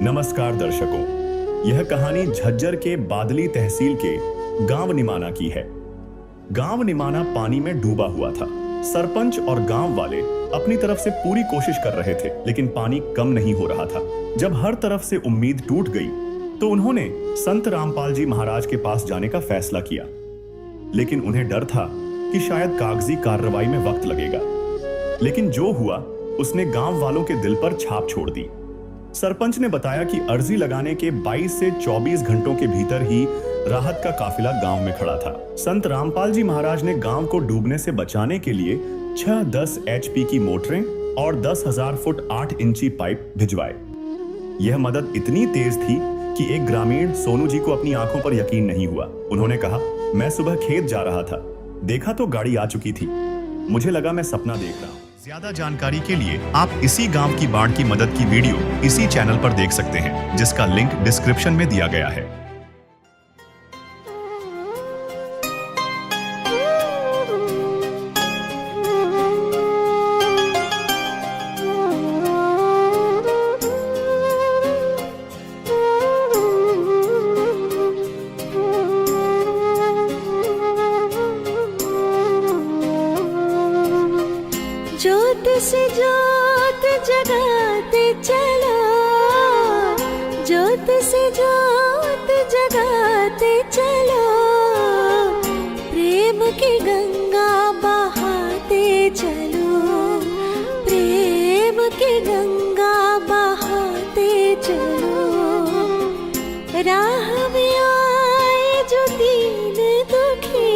नमस्कार दर्शकों, यह कहानी झज्जर के बादली तहसील के गांव निमाना की है। गांव निमाना पानी में डूबा हुआ था। सरपंच और गांव वाले अपनी तरफ से पूरी कोशिश कर रहे थे, लेकिन पानी कम नहीं हो रहा था। जब हर तरफ से उम्मीद टूट गई तो उन्होंने संत रामपाल जी महाराज के पास जाने का फैसला किया, लेकिन उन्हें डर था कि शायद कागजी कार्रवाई में वक्त लगेगा। लेकिन जो हुआ उसने गांव वालों के दिल पर छाप छोड़ दी। सरपंच ने बताया कि अर्जी लगाने के 22 से 24 घंटों के भीतर ही राहत का काफिला गांव में खड़ा था। संत रामपाल जी महाराज ने गांव को डूबने से बचाने के लिए 6-10 HP की मोटरें और 10,000 फुट 8 इंची पाइप भिजवाए। यह मदद इतनी तेज थी कि एक ग्रामीण सोनू जी को अपनी आंखों पर यकीन नहीं हुआ। उन्होंने कहा, मैं सुबह खेत जा रहा था, देखा तो गाड़ी आ चुकी थी। मुझे लगा मैं सपना देख रहा हूं। ज्यादा जानकारी के लिए आप इसी गांव की बाढ़ की मदद की वीडियो इसी चैनल पर देख सकते हैं, जिसका लिंक डिस्क्रिप्शन में दिया गया है। ज्योत से ज्योत जगाते चलो, ज्योत से ज्योत जगाते चलो, प्रेम की गंगा बहाते चलो, प्रेम की गंगा बहाते चलो। राह में आए जो दीन दुखी,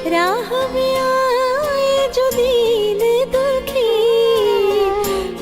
राह में आए जो दीन दुखी,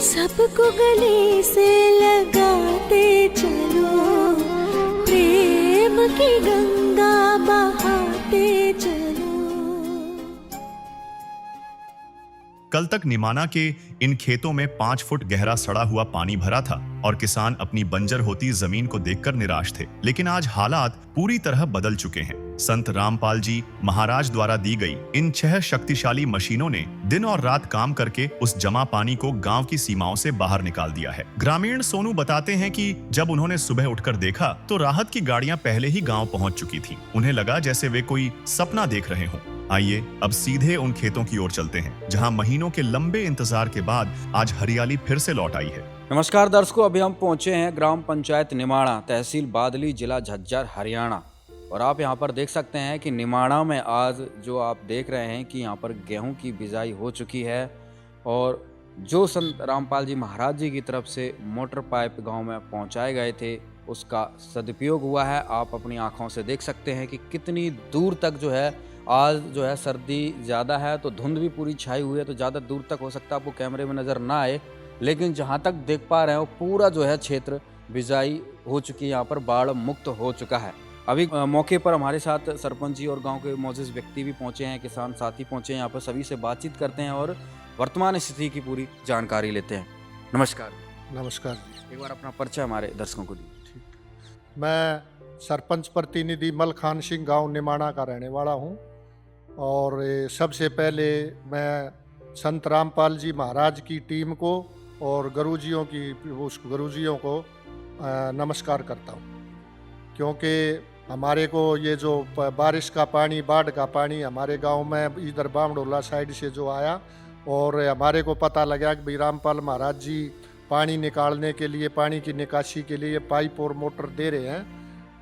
सबको गले से लगाते चलो, प्रेम की गंगा बहाते चलो। कल तक निमाना के इन खेतों में 5 फुट गहरा सड़ा हुआ पानी भरा था और किसान अपनी बंजर होती जमीन को देखकर निराश थे। लेकिन आज हालात पूरी तरह बदल चुके हैं। संत रामपाल जी महाराज द्वारा दी गई इन 6 शक्तिशाली मशीनों ने दिन और रात काम करके उस जमा पानी को गांव की सीमाओं से बाहर निकाल दिया है। ग्रामीण सोनू बताते हैं कि जब उन्होंने सुबह उठकर देखा तो राहत की गाड़ियां पहले ही गांव पहुंच चुकी थीं। उन्हें लगा जैसे वे कोई सपना देख रहे हों। आइए अब सीधे उन खेतों की ओर चलते हैं, जहां महीनों के लंबे इंतजार के बाद आज हरियाली फिर से लौट आई है। नमस्कार दर्शकों, अभी हम पहुंचे हैं ग्राम पंचायत निमाणा, तहसील बादली, जिला झज्जर, हरियाणा। और आप यहां पर देख सकते हैं कि निमाणा में आज जो आप देख रहे हैं कि यहां पर गेहूं की बिजाई हो चुकी है और जो संत रामपाल जी महाराज जी की तरफ से मोटर पाइप गांव में पहुंचाए गए थे उसका सदुपयोग हुआ है। आप अपनी आंखों से देख सकते हैं कि कितनी दूर तक जो है, आज जो है सर्दी ज़्यादा है तो धुंध भी पूरी छाई हुई है, तो ज़्यादा दूर तक हो सकता है आपको कैमरे में नज़र ना आए, लेकिन जहाँ तक देख पा रहे हो पूरा जो है क्षेत्र बिजाई हो चुकी है, यहाँ पर बाढ़ मुक्त हो चुका है। अभी मौके पर हमारे साथ सरपंच जी और गांव के मौजूद व्यक्ति भी पहुंचे हैं, किसान साथी पहुंचे हैं, यहाँ पर सभी से बातचीत करते हैं और वर्तमान स्थिति की पूरी जानकारी लेते हैं। नमस्कार। नमस्कार जी। एक बार अपना परिचय हमारे दर्शकों को दीजिए। मैं सरपंच प्रतिनिधि मलखान सिंह गांव निमाणा का रहने वाला हूं और सबसे पहले मैं संत रामपाल जी महाराज की टीम को और गुरुजियों को नमस्कार करता हूं, क्योंकि हमारे को ये जो बारिश का पानी, बाढ़ का पानी हमारे गांव में इधर बामडोला साइड से जो आया और हमारे को पता लगा कि भाई रामपाल महाराज जी पानी निकालने के लिए, पानी की निकासी के लिए पाइप और मोटर दे रहे हैं,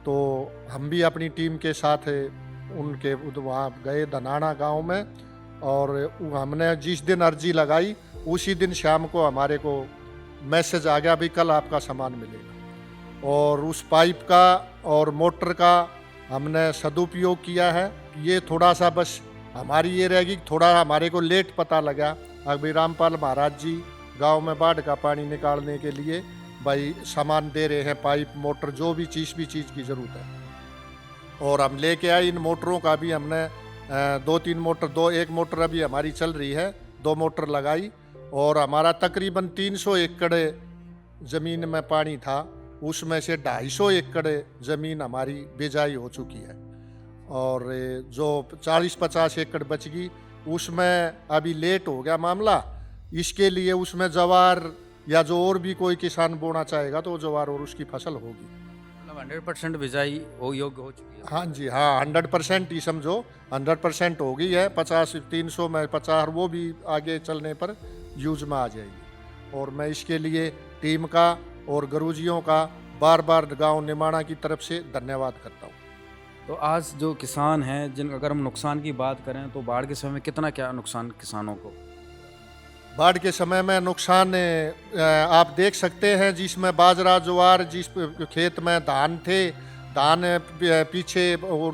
तो हम भी अपनी टीम के साथ उनके वहाँ गए धनाना गांव में और हमने जिस दिन अर्जी लगाई उसी दिन शाम को हमारे को मैसेज आ गया भी कल आपका सामान मिलेगा। और उस पाइप का और मोटर का हमने सदुपयोग किया है। ये थोड़ा सा बस हमारी ये रहेगी, थोड़ा हमारे को लेट पता लगा अभी रामपाल महाराज जी गांव में बाढ़ का पानी निकालने के लिए भाई सामान दे रहे हैं, पाइप, मोटर, जो भी चीज़ की ज़रूरत है। और हम लेके आए इन मोटरों का भी हमने 2-3 मोटर, एक मोटर अभी हमारी चल रही है, 2 मोटर लगाई और हमारा तकरीबन 300 एकड़ ज़मीन में पानी था, उसमें से 250 एकड़ ज़मीन हमारी बिजाई हो चुकी है और जो 40-50 एकड़ बच गई उसमें अभी लेट हो गया मामला। इसके लिए उसमें जवार या जो और भी कोई किसान बोना चाहेगा तो ज्वार और उसकी फसल होगी। मतलब 100% बिजाई हो योग्य हो चुकी है। हाँ जी, हाँ 100% ही समझो, 100% हो गई है। 50-300 में 50 वो भी आगे चलने पर यूज में आ जाएगी। और मैं इसके लिए टीम का और गुरुजियों का बार बार गांव निमाणा की तरफ से धन्यवाद करता हूँ। तो आज जो किसान हैं, जिन अगर हम नुकसान की बात करें तो बाढ़ के समय में कितना क्या नुकसान किसानों को? बाढ़ के समय में नुकसान आप देख सकते हैं, जिसमें बाजरा ज्वार, जिस खेत में धान थे, धान पीछे और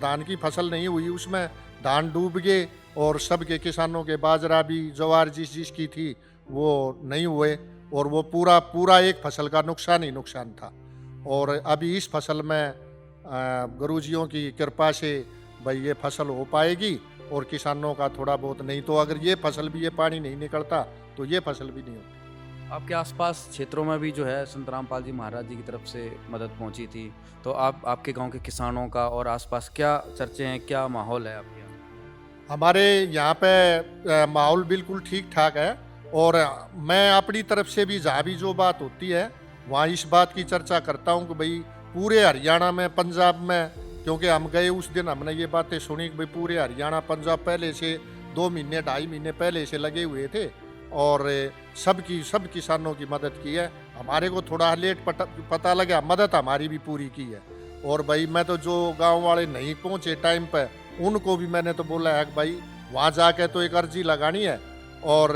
धान की फसल नहीं हुई, उसमें धान डूब गए और सबके किसानों के बाजरा भी ज्वार जिसकी थी वो नहीं हुए और वो पूरा एक फसल का नुकसान ही नुकसान था। और अभी इस फसल में गुरुजियों की कृपा से भाई ये फसल हो पाएगी और किसानों का थोड़ा बहुत, नहीं तो अगर ये फसल भी, ये पानी नहीं निकलता तो ये फसल भी नहीं होती। आपके आसपास क्षेत्रों में भी जो है संत रामपाल जी महाराज जी की तरफ से मदद पहुंची थी, तो आपके गांव के किसानों का और आसपास क्या चर्चे हैं, क्या माहौल है आपके यहाँ? हमारे यहाँ पे माहौल बिल्कुल ठीक ठाक है। और मैं अपनी तरफ से भी जहाँ भी जो बात होती है वहाँ इस बात की चर्चा करता हूँ कि भाई पूरे हरियाणा में, पंजाब में, क्योंकि हम गए उस दिन हमने ये बातें सुनी कि भाई पूरे हरियाणा पंजाब पहले से 2 महीने 2.5 महीने पहले से लगे हुए थे और सब किसानों की मदद की है। हमारे को थोड़ा लेट पता लगा, मदद हमारी भी पूरी की है। और भाई मैं तो जो गांव वाले नहीं पहुंचे टाइम पे उनको भी मैंने तो बोला है कि भाई वहाँ जाके तो एक अर्जी लगानी है और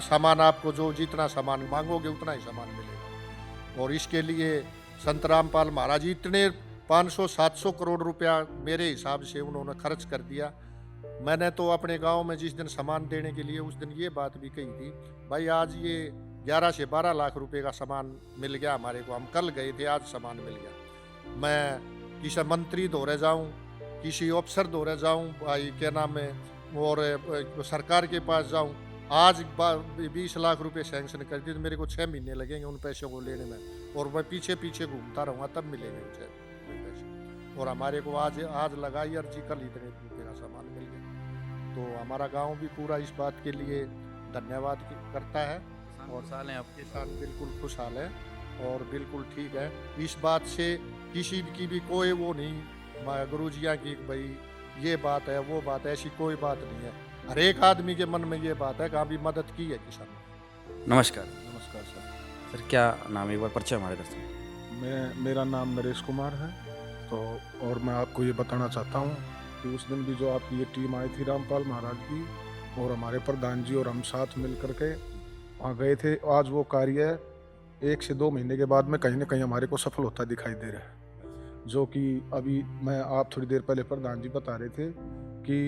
सामान आपको जो जितना सामान मांगोगे उतना ही सामान मिलेगा। और इसके लिए संत रामपाल महाराज इतने 500-700 करोड़ रुपया मेरे हिसाब से उन्होंने खर्च कर दिया। मैंने तो अपने गांव में जिस दिन सामान देने के लिए उस दिन ये बात भी कही थी, भाई आज ये 11 से 12 लाख रुपए का सामान मिल गया हमारे को, हम कल गए थे आज सामान मिल गया। मैं किसी मंत्री दौरे जाऊं, किसी अफसर दौरे जाऊं, भाई क्या नाम है, और सरकार के पास जाऊं, आज 20 लाख रुपए सैंक्शन कर दिए तो मेरे को 6 महीने लगेंगे उन पैसों को लेने में, और मैं पीछे पीछे घूमता रहूँगा तब मिलेंगे मुझे पैसे। और हमारे को आज लगाई अर्जी, कल इतने रुपये का सामान मिल गया। तो हमारा गांव भी पूरा इस बात के लिए धन्यवाद करता है और साल हैं आपके किसान बिल्कुल खुशहाल है और बिल्कुल ठीक है। इस बात से किसी की भी कोई वो नहीं गुरुजियाँ की भाई ये बात है वो बात है, ऐसी कोई बात नहीं है। हर एक आदमी के मन में ये बात है कि अभी मदद की है किसान ने। नमस्कार नमस्कार सर। सर, क्या नाम है, एक बार परिचय हमारे दर्शक। मेरा नाम नरेश कुमार है। तो और मैं आपको ये बताना चाहता हूँ कि उस दिन भी जो आपकी ये टीम आई थी रामपाल महाराज की और हमारे प्रधान जी और हम साथ मिल करके वहाँ गए थे, आज वो कार्य 1 से 2 महीने के बाद में कहीं ना कहीं हमारे को सफल होता दिखाई दे रहा है। जो कि अभी मैं आप थोड़ी देर पहले प्रधान जी बता रहे थे कि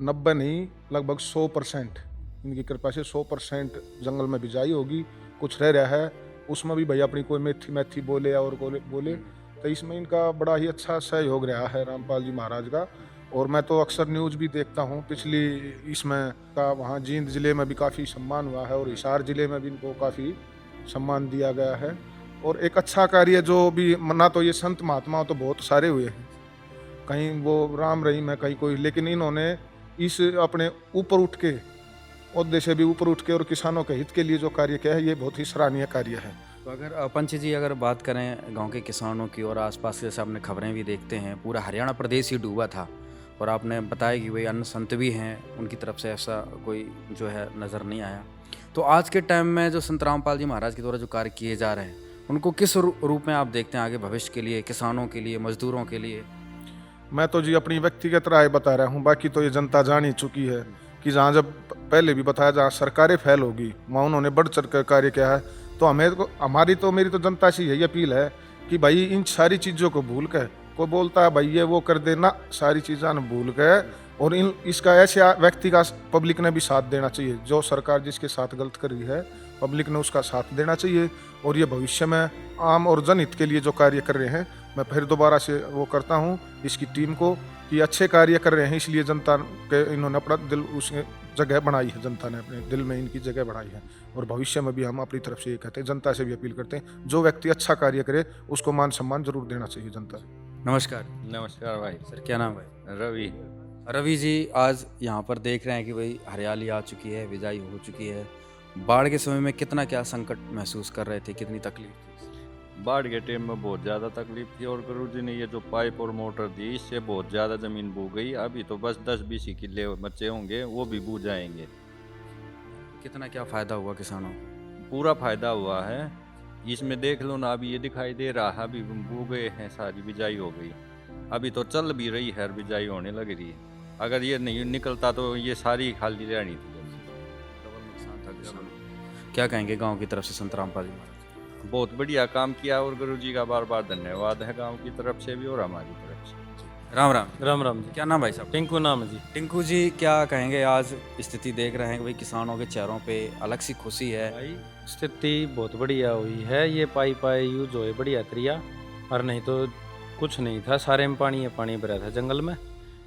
90 नहीं लगभग 100% इनकी कृपा से 100% जंगल में बिजाई होगी। कुछ रह रहा है उसमें भी भैया अपनी कोई मैथी बोले और बोले तो इसमें इनका बड़ा ही अच्छा सहयोग रहा है रामपाल जी महाराज का। और मैं तो अक्सर न्यूज़ भी देखता हूँ, पिछली इसमें का वहाँ जींद ज़िले में भी काफ़ी सम्मान हुआ है और हिसार ज़िले में भी इनको काफ़ी सम्मान दिया गया है। और एक अच्छा कार्य जो भी, ना तो ये संत महात्मा तो बहुत सारे हुए हैं, कहीं वो राम रहीम है कहीं कोई, लेकिन इन्होंने इस अपने ऊपर उठ के ओहदे से भी ऊपर उठ के और किसानों के हित के लिए जो कार्य किया है ये बहुत ही सराहनीय कार्य है। तो अगर पंच जी अगर बात करें गांव के किसानों की और आसपास जैसे आपने खबरें भी देखते हैं, पूरा हरियाणा प्रदेश ही डूबा था और आपने बताया कि भाई अन्य संत भी हैं, उनकी तरफ से ऐसा कोई जो है नज़र नहीं आया। तो आज के टाइम में जो संत रामपाल जी महाराज के द्वारा जो कार्य किए जा रहे हैं उनको किस रूप में आप देखते हैं आगे भविष्य के लिए, किसानों के लिए, मजदूरों के लिए? मैं तो जी अपनी व्यक्तिगत राय बता रहा हूँ, बाकी तो ये जनता जान ही चुकी है कि जहाँ जब पहले भी बताया जहाँ सरकारें फैल होगी वहाँ उन्होंने बढ़ चढ़ कर कार्य किया है। तो मेरी तो जनता से यही अपील है कि भाई इन सारी चीज़ों को भूल कर, कोई बोलता है भाई ये वो कर देना, सारी चीज़ें भूल गए और इसका ऐसे व्यक्ति का पब्लिक ने भी साथ देना चाहिए। जो सरकार जिसके साथ गलत कर रही है पब्लिक ने उसका साथ देना चाहिए। और ये भविष्य में आम और जनहित के लिए जो कार्य कर रहे हैं, मैं फिर दोबारा से वो करता हूँ इसकी टीम को कि अच्छे कार्य कर रहे हैं, इसलिए जनता के इन्होंने अपना दिल उस जगह बनाई है, जनता ने अपने दिल में इनकी जगह बनाई है। और भविष्य में भी हम अपनी तरफ से ये कहते हैं, जनता से भी अपील करते हैं, जो व्यक्ति अच्छा कार्य करे उसको मान सम्मान जरूर देना चाहिए जनता से। नमस्कार। नमस्कार भाई। सर, क्या नाम है? रवि। रवि जी, आज यहाँ पर देख रहे हैं कि भाई हरियाली आ चुकी है, बिजाई हो चुकी है, बाढ़ के समय में कितना क्या संकट महसूस कर रहे थे, कितनी तकलीफ थी? बाढ़ के टाइम में बहुत ज़्यादा तकलीफ थी और गुरुजी ने ये जो पाइप और मोटर दी इससे बहुत ज़्यादा ज़मीन बू गई। अभी तो बस 10-20 किले बचे होंगे, वो भी बू जाएंगे। कितना क्या फ़ायदा हुआ किसानों को? पूरा फायदा हुआ है। इसमें देख लो ना, अभी ये दिखाई दे रहा है, अभी बू गए हैं, सारी बिजाई हो गई। अभी तो चल भी रही है, बिजाई होने लग रही है। अगर ये नहीं निकलता तो ये सारी खाली रहनी थी। डबल नुकसान था किसानों को। क्या कहेंगे गांव की तरफ से संत रामपाल जी महाराज? बहुत बढ़िया काम किया और गुरुजी का बार बार धन्यवाद है गांव की तरफ से भी और हमारी तरफ से। राम राम। राम राम जी। क्या नाम भाई साहब? टिंकू नाम है जी। टिंकू जी, क्या कहेंगे? आज स्थिति देख रहे हैं कि भाई किसानों के चेहरों पे अलग सी खुशी है। भाई स्थिति बहुत बढ़िया हुई है। ये पाई यूज होए बढ़िया तरिया, और नहीं तो कुछ नहीं था, सारे में पानी भरा था जंगल में।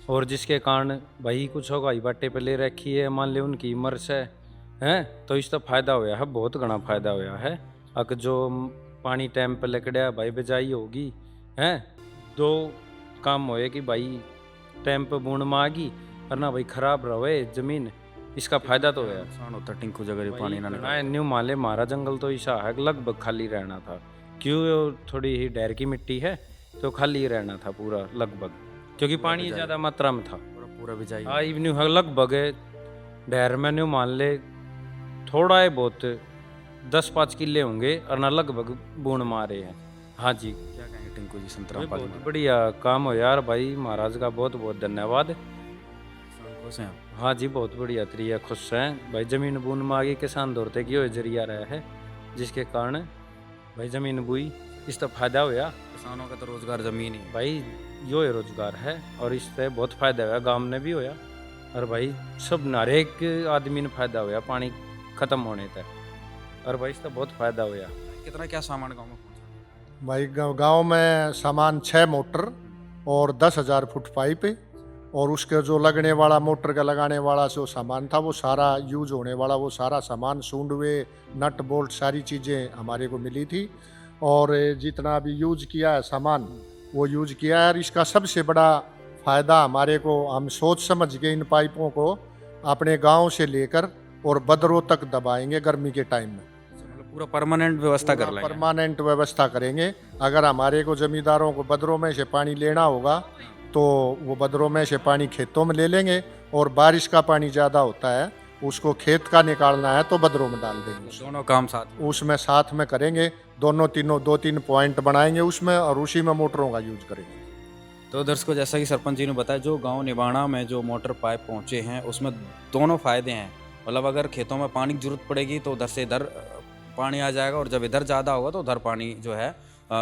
और जिसके कारण भाई कुछ होगा बाटे पे ले रखी है, मान ले उनकी उम्र से हैं, तो इसका फायदा होया है, बहुत घना फायदा होया है। अगर जो पानी टाइम पे लकड़ा भाई बिजाई होगी हैं, दो काम होए कि भाई टाइम पे बूंद में आगी और ना भाई खराब रहे जमीन, इसका फायदा तो है। नुकसान होता टिंकू जी अगर ये पानी ना ना निकले। न्यू माले मारा जंगल तो ऐसा है कि लगभग खाली रहना था, क्यों थोड़ी ही डैर की मिट्टी है तो खाली रहना था पूरा लगभग, क्योंकि पानी बिजाई। ज़्यादा मात्रा में था। पूरा बिजाई। हाँ न्यू है लगभग डैर में न्यू मान ले थोड़ा है बहुत 10-5 किले होंगे और ना लगभग बूंद मारे हैं। हाँ जी, क्या कहेंगे टिंकू जी संत भाई रामपाल जी बहुत महाराज? बढ़िया काम हो यार भाई, महाराज का बहुत बहुत धन्यवाद। किसान खुश हैं आप? हाँ जी, बहुत बढ़िया तरीका, खुश हैं भाई। ज़मीन बूंद में आगे किसान दौड़ते की हो जरिया रहा है, जिसके कारण भाई ज़मीन बुई, इसका फायदा होया। किसानों का तो रोजगार जमीन ही है। भाई यो है रोजगार है और इससे बहुत फायदा हुआ, गांव ने भी होया और भाई सब हर एक आदमी ने फायदा होया पानी खत्म होने तक, और भाई इसका बहुत फायदा होया। कितना क्या सामान गाँव में पहुँचा? भाई गांव में सामान 6 मोटर और 10,000 फुट पाइप, और उसके जो लगने वाला मोटर का लगाने वाला जो सामान था वो सारा यूज होने वाला, वो सारा सामान सूंडवे नट बोल्ट सारी चीज़ें हमारे को मिली थी। और जितना भी यूज किया है सामान वो यूज किया है। और इसका सबसे बड़ा फ़ायदा हमारे को, हम सोच समझ के इन पाइपों को अपने गांव से लेकर और बदरों तक दबाएंगे गर्मी के टाइम में। मतलब पूरा परमानेंट व्यवस्था कर लेंगे। परमानेंट व्यवस्था करेंगे। अगर हमारे को जमींदारों को बदरों में से पानी लेना होगा तो वो बदरों में से पानी खेतों में ले लेंगे, और बारिश का पानी ज़्यादा होता है उसको खेत का निकालना है तो बदरों में डाल देंगे। दोनों काम साथ में। उसमें साथ में करेंगे, दोनों तीनों 2-3 पॉइंट बनाएंगे उसमें, और उसी में मोटरों का यूज करेंगे। तो दर्शकों, जैसा कि सरपंच जी ने बताया, जो गांव निबाणा में जो मोटर पाइप पहुंचे हैं उसमें दोनों फायदे हैं। मतलब अगर खेतों में पानी की जरूरत पड़ेगी तो उधर से इधर पानी आ जाएगा, और जब इधर ज़्यादा होगा तो उधर पानी जो है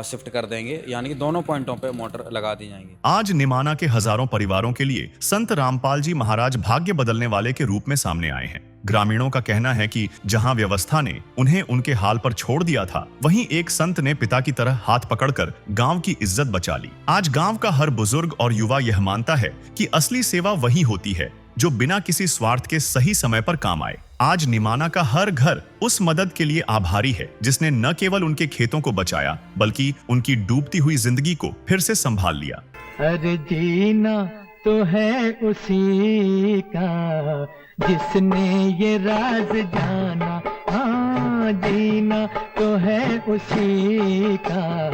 शिफ्ट कर देंगे, यानी कि दोनों पॉइंटों पे मोटर लगा दी जाएंगी। आज निमाना के हजारों परिवारों के लिए संत रामपाल जी महाराज भाग्य बदलने वाले के रूप में सामने आए हैं। ग्रामीणों का कहना है कि जहां व्यवस्था ने उन्हें उनके हाल पर छोड़ दिया था, वहीं एक संत ने पिता की तरह हाथ पकड़कर गांव की इज्जत बचा ली। आज गांव का हर बुजुर्ग और युवा यह मानता है कि असली सेवा वही होती है जो बिना किसी स्वार्थ के सही समय पर काम आए। आज निमाना का हर घर उस मदद के लिए आभारी है जिसने न केवल उनके खेतों को बचाया बल्कि उनकी डूबती हुई जिंदगी को फिर से संभाल लिया। अरे जीना तो है उसी का जिसने ये राज जाना, हाँ जीना तो है उसी का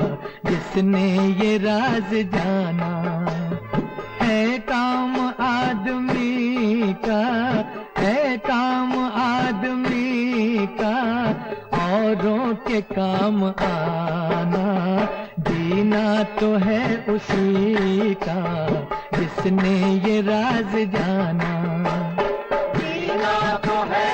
जिसने ये राज जाना। है काम आदमी का, है काम आदमी का औरों के काम आना। जीना तो है उसी का जिसने ये राज जाना। जीना तो है